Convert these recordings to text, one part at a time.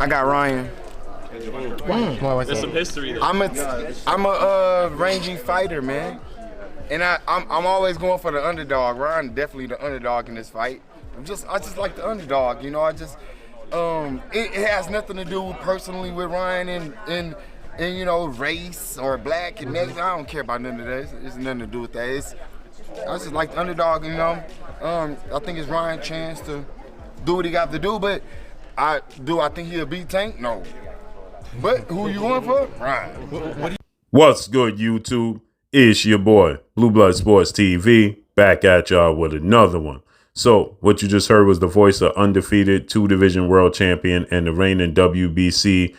I got Ryan. There's some history there. I'm a rangy fighter, man, and I'm always going for the underdog. Ryan definitely the underdog in this fight. I just like the underdog, you know. It has nothing to do personally with Ryan and you know, race or black and Mexican. I don't care about none of that. It's nothing to do with that. I just like the underdog, you know. I think it's Ryan's chance to do what he got to do, but I think he'll beat Tank? No. But who you going for? Ryan. What's good, YouTube? It's your boy, Blue Blood Sports TV, back at y'all with another one. So, what you just heard was the voice of undefeated two-division world champion and the reigning WBC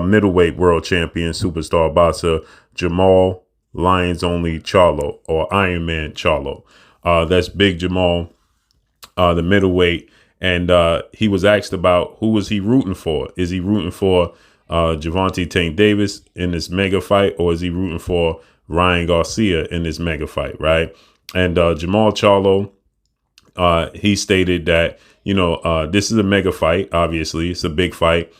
middleweight world champion superstar boxer Jermall Lions Only Charlo, or Iron Man Charlo. That's Big Jermall, the middleweight. And he was asked about who was he rooting for. Is he rooting for Gervonta Tank Davis in this mega fight, or is he rooting for Ryan Garcia in this mega fight, right? And Jermall Charlo, he stated that, this is a mega fight. Obviously, it's a big fight.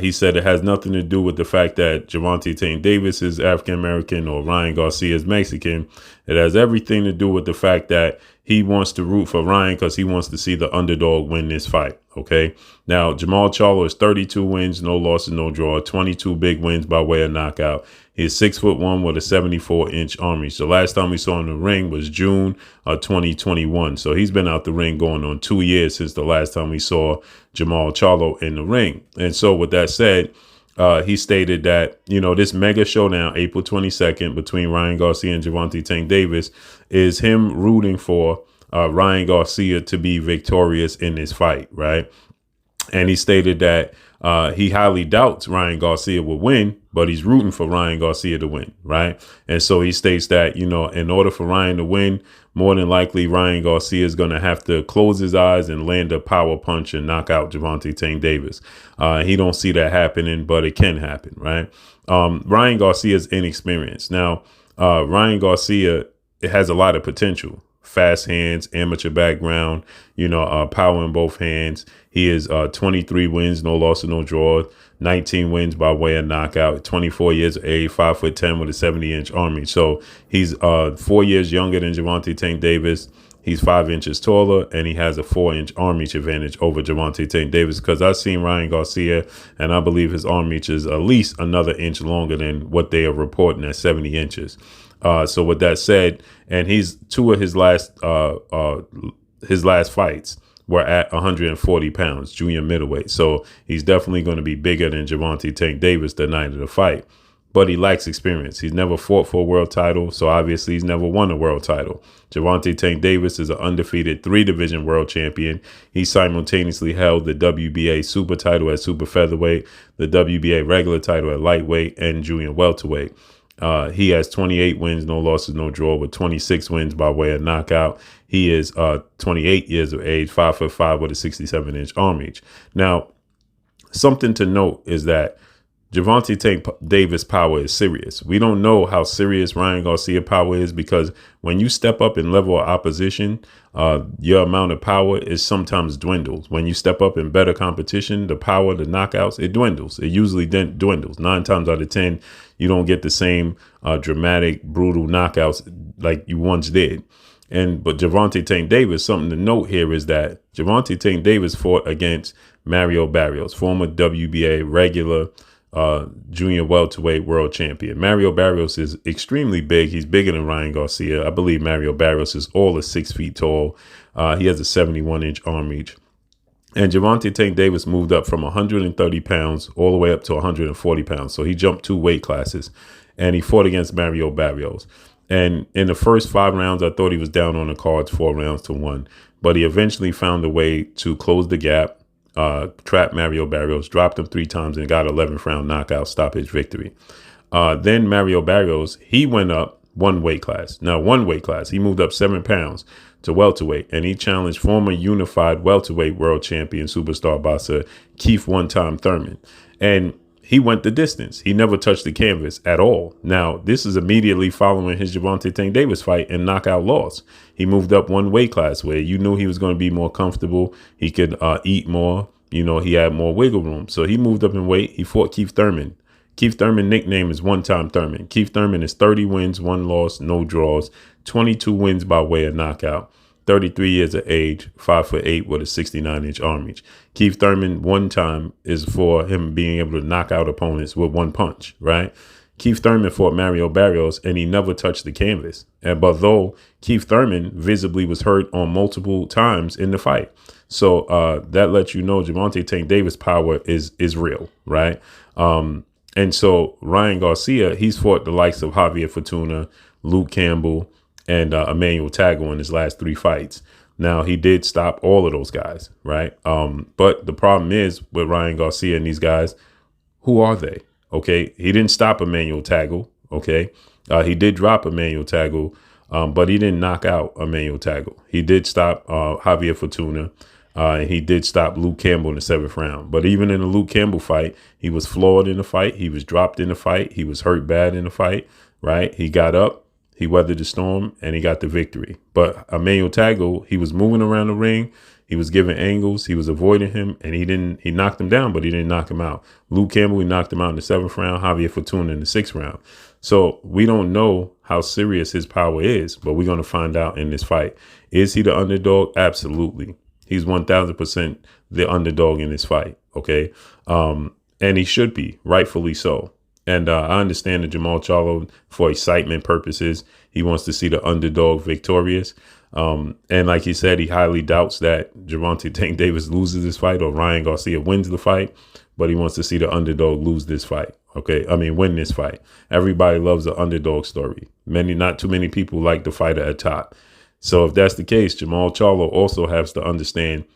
He said it has nothing to do with the fact that Gervonta Tank Davis is African-American or Ryan Garcia is Mexican. It has everything to do with the fact that he wants to root for Ryan because he wants to see the underdog win this fight. OK, now Jermall Charlo is 32 wins, no losses, no draw, 22 big wins by way of knockout. He's 6'1" with a 74-inch arm reach. The last time we saw him in the ring was June of 2021. So he's been out the ring going on 2 years since the last time we saw Jermall Charlo in the ring. And so with that said, he stated that, this mega showdown, April 22nd, between Ryan Garcia and Gervonta Tank Davis is him rooting for Ryan Garcia to be victorious in this fight, right? And he stated that he highly doubts Ryan Garcia will win, but he's rooting for Ryan Garcia to win, right? And so he states that, in order for Ryan to win, more than likely Ryan Garcia is going to have to close his eyes and land a power punch and knock out Gervonta Tank Davis. He don't see that happening, but it can happen, right? Ryan Garcia is inexperienced. Now, Ryan Garcia, it has a lot of potential. Fast hands, amateur background, power in both hands. He is 23 wins, no loss and no draw, 19 wins by way of knockout, 24 years of age, 5'10" with a 70-inch arm reach. So he's 4 years younger than Gervonta Tank Davis. He's 5 inches taller, and he has a 4-inch arm reach advantage over Gervonta Tank Davis, because I've seen Ryan Garcia, and I believe his arm reach is at least another inch longer than what they are reporting at 70 inches. So with that said, and two of his last fights were at 140 pounds, junior middleweight. So he's definitely going to be bigger than Gervonta Tank Davis the night of the fight. But he lacks experience. He's never fought for a world title, so obviously he's never won a world title. Gervonta Tank Davis is an undefeated 3-division world champion. He simultaneously held the WBA super title at super featherweight, the WBA regular title at lightweight, and junior welterweight. He has 28 wins, no losses, no draw, with 26 wins by way of knockout. He is 28 years of age, 5'5" with a 67-inch arm reach. Now, something to note is that Gervonta Tank Davis power is serious. We don't know how serious Ryan Garcia power is, because when you step up in level of opposition, your amount of power is sometimes dwindles. When you step up in better competition, the power, the knockouts, it dwindles. It usually dwindles. 9 times out of 10, you don't get the same dramatic, brutal knockouts like you once did. But Gervonta Tank Davis, something to note here is that Gervonta Tank Davis fought against Mario Barrios, former WBA regular junior welterweight world champion. Mario Barrios is extremely big. He's bigger than Ryan Garcia. I believe Mario Barrios is all of 6 feet tall. He has a 71-inch arm reach. And Gervonta Tank Davis moved up from 130 pounds all the way up to 140 pounds. So he jumped 2 weight classes, and he fought against Mario Barrios. And in the first 5 rounds, I thought he was down on the cards 4 rounds to 1. But he eventually found a way to close the gap, trapped Mario Barrios, dropped him 3 times, and got 11th round knockout stoppage victory. Then Mario Barrios, he went up 1 weight class. Now, 1 weight class, he moved up 7 pounds to welterweight, and he challenged former unified welterweight world champion superstar boxer Keith one-time Thurman. And he went the distance. He never touched the canvas at all. Now, this is immediately following his Gervonta Tank Davis fight and knockout loss. He moved up 1 weight class where you knew he was going to be more comfortable. He could eat more, he had more wiggle room. So he moved up in weight. He fought Keith Thurman. Keith Thurman nickname is One-Time Thurman. Keith Thurman is 30 wins, 1 loss, no draws, 22 wins by way of knockout, 33 years of age, 5'8" with a 69-inch arm reach. Keith Thurman, one time, is for him being able to knock out opponents with one punch, right? Keith Thurman fought Mario Barrios, and he never touched the canvas. But though Keith Thurman visibly was hurt on multiple times in the fight. So that lets you know Gervonta Tank Davis' power is real, right? And so Ryan Garcia, he's fought the likes of Javier Fortuna, Luke Campbell, and Emmanuel Tagle in his last 3 fights. Now, he did stop all of those guys, right? But the problem is with Ryan Garcia and these guys, who are they? Okay, he didn't stop Emmanuel Tagle. Okay, he did drop Emmanuel Tagle, but he didn't knock out Emmanuel Tagle. He did stop Javier Fortuna. And he did stop Luke Campbell in the 7th round. But even in the Luke Campbell fight, he was flawed in the fight. He was dropped in the fight. He was hurt bad in the fight, right? He got up, he weathered the storm, and he got the victory. But Emmanuel Tagle, he was moving around the ring. He was giving angles. He was avoiding him, and he knocked him down, but he didn't knock him out. Luke Campbell, he knocked him out in the 7th round. Javier Fortuna in the 6th round. So we don't know how serious his power is, but we're going to find out in this fight. Is he the underdog? Absolutely. He's 1,000% the underdog in this fight, okay? And he should be, rightfully so. And I understand that Jermall Charlo, for excitement purposes, he wants to see the underdog victorious. And like he said, he highly doubts that Gervonta Tank Davis loses this fight or Ryan Garcia wins the fight, but he wants to see the underdog lose this fight, okay? Win this fight. Everybody loves the underdog story. Not too many people like the fighter at top. So if that's the case, Jermall Charlo also has to understand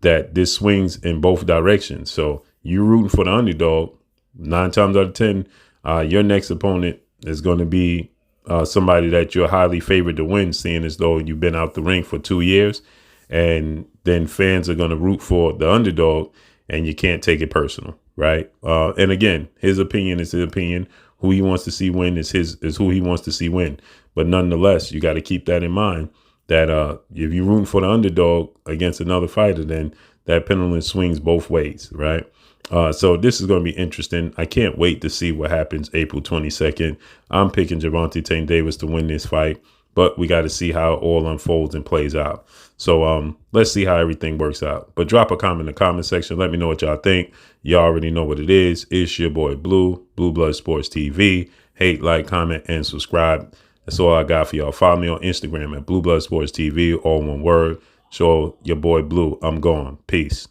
that this swings in both directions. So you're rooting for the underdog. 9 times out of 10, your next opponent is going to be somebody that you're highly favored to win, seeing as though you've been out the ring for 2 years. And then fans are going to root for the underdog, and you can't take it personal, right? And again, his opinion is his opinion. Who he wants to see win is who he wants to see win. But nonetheless, you got to keep that in mind that if you're rooting for the underdog against another fighter, then that pendulum swings both ways, right? So this is going to be interesting. I can't wait to see what happens April 22nd. I'm picking Gervonta Tank Davis to win this fight, but we got to see how it all unfolds and plays out. So let's see how everything works out. But drop a comment in the comment section. Let me know what y'all think. Y'all already know what it is. It's your boy Blue Blood Sports TV. Hate, like, comment, and subscribe. That's all I got for y'all. Follow me on Instagram at Blue Blood Sports TV, all one word. Show your boy Blue. I'm gone. Peace.